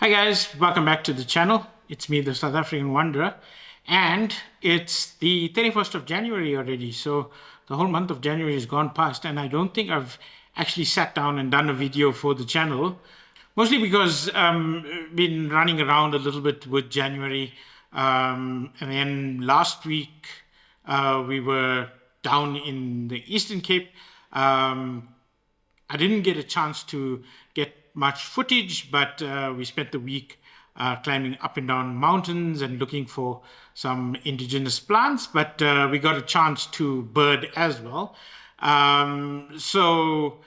Hi guys, welcome back to the channel. It's me, the South African Wanderer, and it's the 31st of January already. So the whole month of January has gone past, and I don't think I've actually sat down and done a video for the channel. Mostly because been running around a little bit with January, and then last week we were down in the Eastern Cape. I didn't get a chance to get much footage, but we spent the week climbing up and down mountains and looking for some indigenous plants, but we got a chance to bird as well. So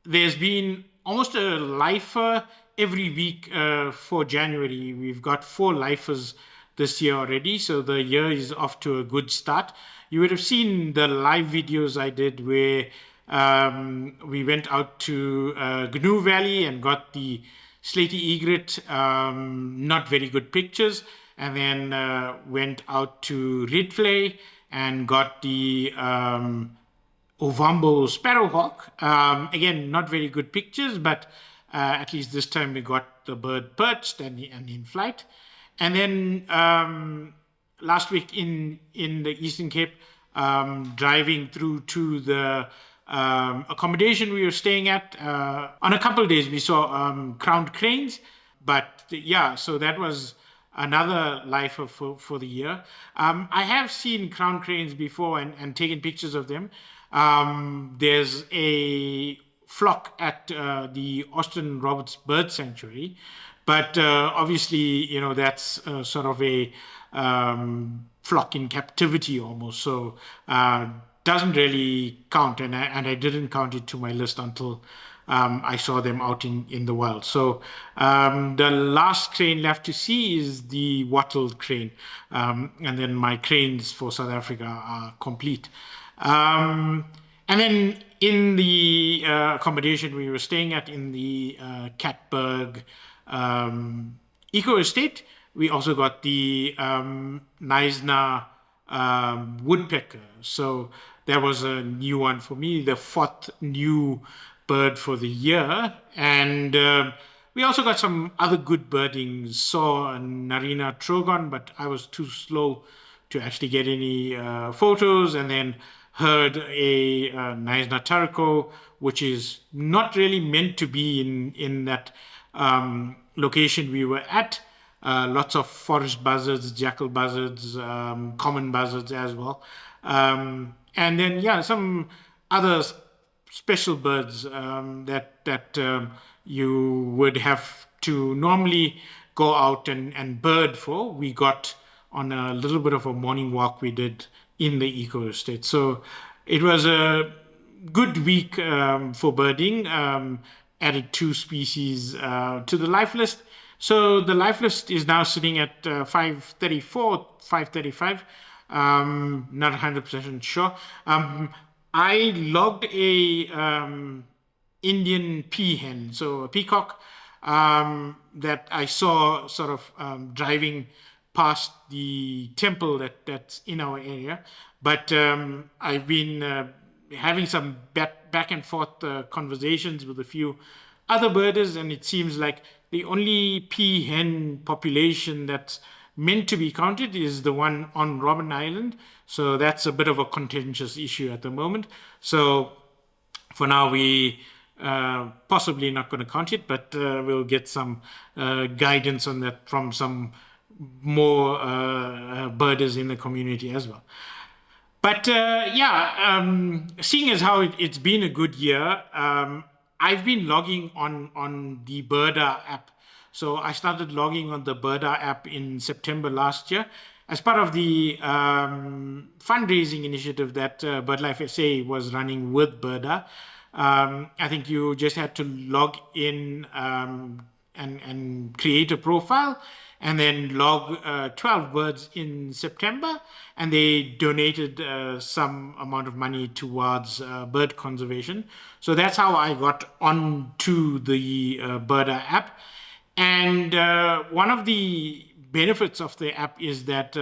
there's been almost a lifer every week for January. We've got 4 lifers this year already, so the year is off to a good start. You would have seen the live videos I did where we went out to GNU Valley and got the slaty egret, not very good pictures, and then went out to Ridley and got the Ovambo sparrowhawk. Again, not very good pictures, but at least this time we got the bird perched and in flight. And then last week in the Eastern Cape, driving through to the accommodation we were staying at. On a couple of days, we saw crowned cranes, but yeah, so that was another lifer for the year. I have seen crowned cranes before and taken pictures of them. There's a flock at the Austin Roberts Bird Sanctuary, but obviously, you know, that's sort of a flock in captivity almost, so doesn't really count, and I didn't count it to my list until I saw them out in the wild. So the last crane left to see is the wattled crane, and then my cranes for South Africa are complete. And then in the accommodation we were staying at in the Catberg Eco Estate, we also got the Knysna woodpecker. So that was a new one for me, the 4th new bird for the year. And we also got some other good birding. Saw a Narina trogon, but I was too slow to actually get any photos. And then heard a Knysna taraco, which is not really meant to be in that location we were at. Lots of forest buzzards, jackal buzzards, common buzzards as well. And then, yeah, some other special birds that you would have to normally go out and bird for. We got on a little bit of a morning walk we did in the eco estate. So it was a good week for birding. Added 2 species to the life list. So the life list is now sitting at 534, 535. Not 100% sure. I logged a Indian peahen, so a peacock, that I saw sort of driving past the temple that's in our area. But I've been having some back and forth conversations with a few other birders, and it seems like the only peahen population that's meant to be counted is the one on Robben Island. So that's a bit of a contentious issue at the moment. So for now, we possibly not going to count it, but we'll get some guidance on that from some more birders in the community as well. But seeing as how it's been a good year, I've been logging on the Birda app. So I started logging on the Birda app in September last year as part of the fundraising initiative that BirdLife SA was running with Birda. I think you just had to log in and create a profile, and then log 12 birds in September, and they donated some amount of money towards bird conservation. So that's how I got onto the Birda app. And one of the benefits of the app is that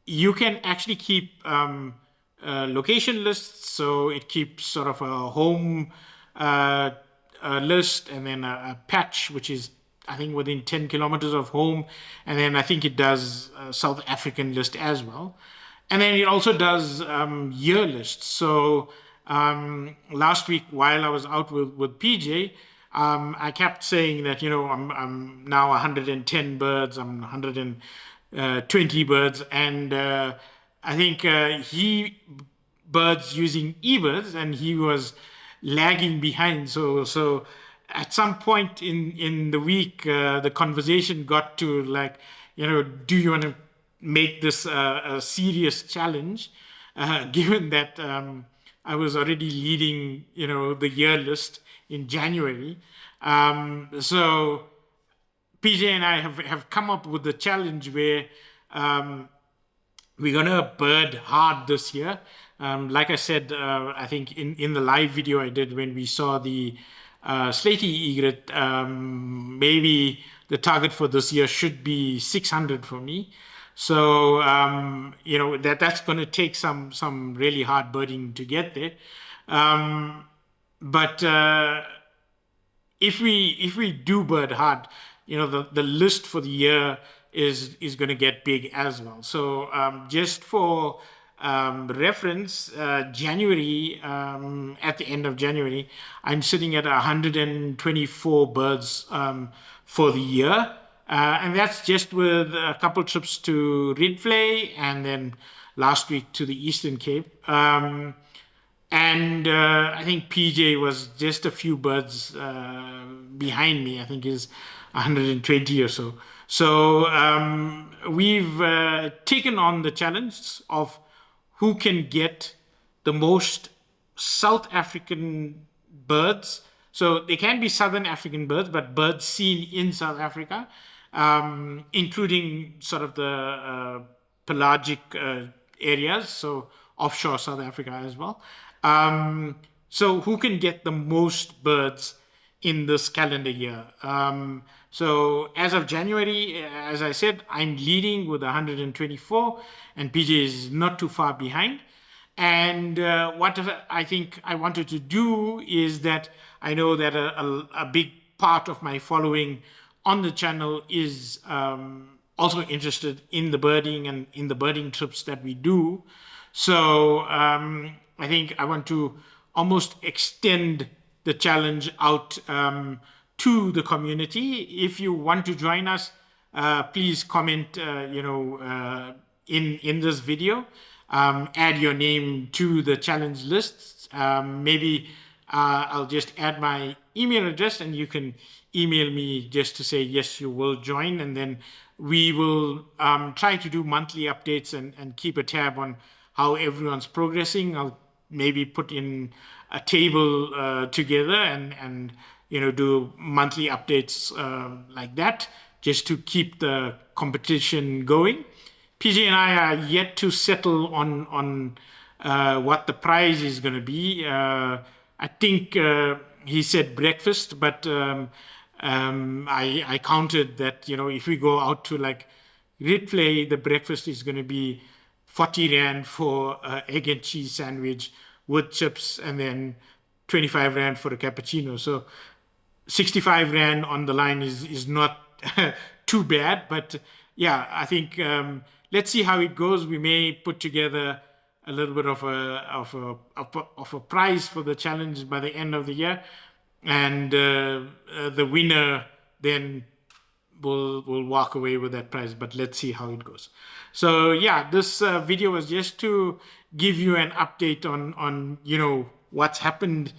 you can actually keep location lists. So it keeps sort of a home list, and then a patch, which is I think within 10 kilometers of home. And then I think it does South African list as well. And then it also does year lists. So last week, while I was out with PJ, I kept saying that, I'm now 110 birds, I'm 120 birds. And I think he birds using eBirds, and he was lagging behind. So at some point in the week, the conversation got to like, do you want to make this a serious challenge, given that I was already leading, the year list in January. So PJ and I have come up with the challenge where we're gonna bird hard this year. Like I said, I think in the live video I did when we saw the slaty egret, maybe the target for this year should be 600 for me. So that's going to take some really hard birding to get there. But if we do bird hard, the list for the year is going to get big as well. So just for reference, January, at the end of January, I'm sitting at 124 birds for the year. And that's just with a couple trips to Ridgely and then last week to the Eastern Cape. And I think PJ was just a few birds behind me. I think is 120 or so. So we've taken on the challenge of who can get the most South African birds. So they can be Southern African birds, but birds seen in South Africa, including sort of the pelagic areas, so offshore South Africa as well. So who can get the most birds in this calendar year? So as of January, as I said, I'm leading with 124, and PJ is not too far behind. And what I think I wanted to do is that I know that a big part of my following on the channel is also interested in the birding and in the birding trips that we do. So I think I want to almost extend the challenge out to the community. If you want to join us, please comment, in this video. Add your name to the challenge list. Maybe I'll just add my email address, and you can email me just to say yes, you will join, and then we will try to do monthly updates and keep a tab on how everyone's progressing. I'll maybe put in a table together and do monthly updates like that, just to keep the competition going. PJ and I are yet to settle on what the prize is going to be. I think he said breakfast, but I counted that, if we go out to like Ridgely, the breakfast is going to be 40 Rand for egg and cheese sandwich with chips, and then 25 Rand for a cappuccino. So 65 Rand on the line is not too bad. But yeah, I think let's see how it goes. We may put together a little bit of a prize for the challenge by the end of the year, and the winner then will walk away with that prize. But let's see how it goes. So yeah, this video was just to give you an update on what's happened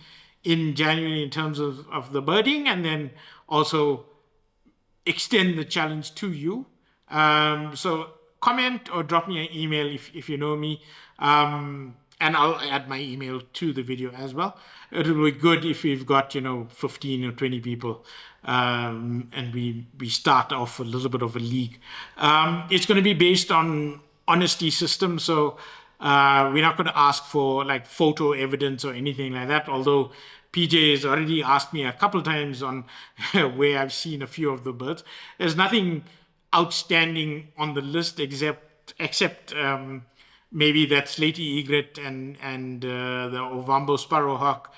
in January in terms of the birding, and then also extend the challenge to you. So comment or drop me an email if you know me, and I'll add my email to the video as well. It'll be good if we've got 15 or 20 people, and we start off a little bit of a league. It's going to be based on honesty system, so we're not going to ask for like photo evidence or anything like that, although PJ has already asked me a couple times on where I've seen a few of the birds. There's nothing outstanding on the list except maybe that slaty egret and the Ovambo sparrowhawk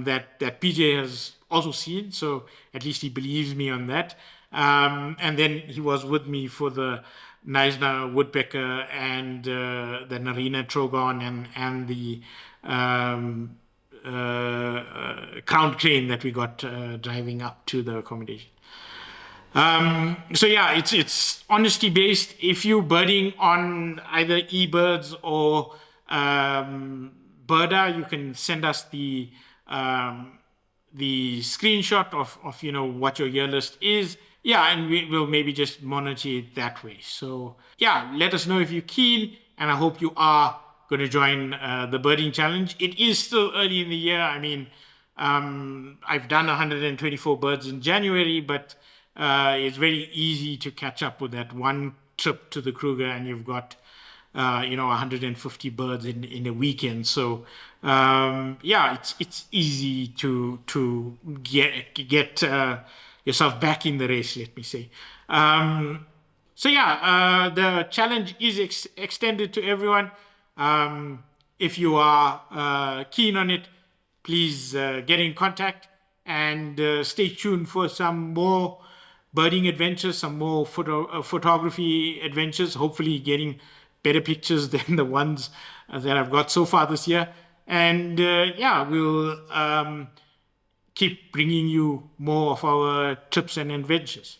that PJ has also seen. So at least he believes me on that. And then he was with me for the Neisner woodpecker and the Narina trogon and the crown crane that we got driving up to the accommodation. So yeah, it's honesty based. If you're birding on either eBirds or Birda, you can send us the screenshot of what your year list is. Yeah, and we will maybe just monitor it that way. So yeah, let us know if you're keen, and I hope you are going to join the birding challenge. It is still early in the year. I mean, I've done 124 birds in January, but it's very easy to catch up with that one trip to the Kruger, and you've got 150 birds in a weekend. So yeah, it's easy to get yourself back in the race, let me say. So yeah, the challenge is extended to everyone. If you are keen on it, please get in contact and stay tuned for some more birding adventures, some more photography adventures, hopefully getting better pictures than the ones that I've got so far this year. And yeah, we'll keep bringing you more of our trips and adventures.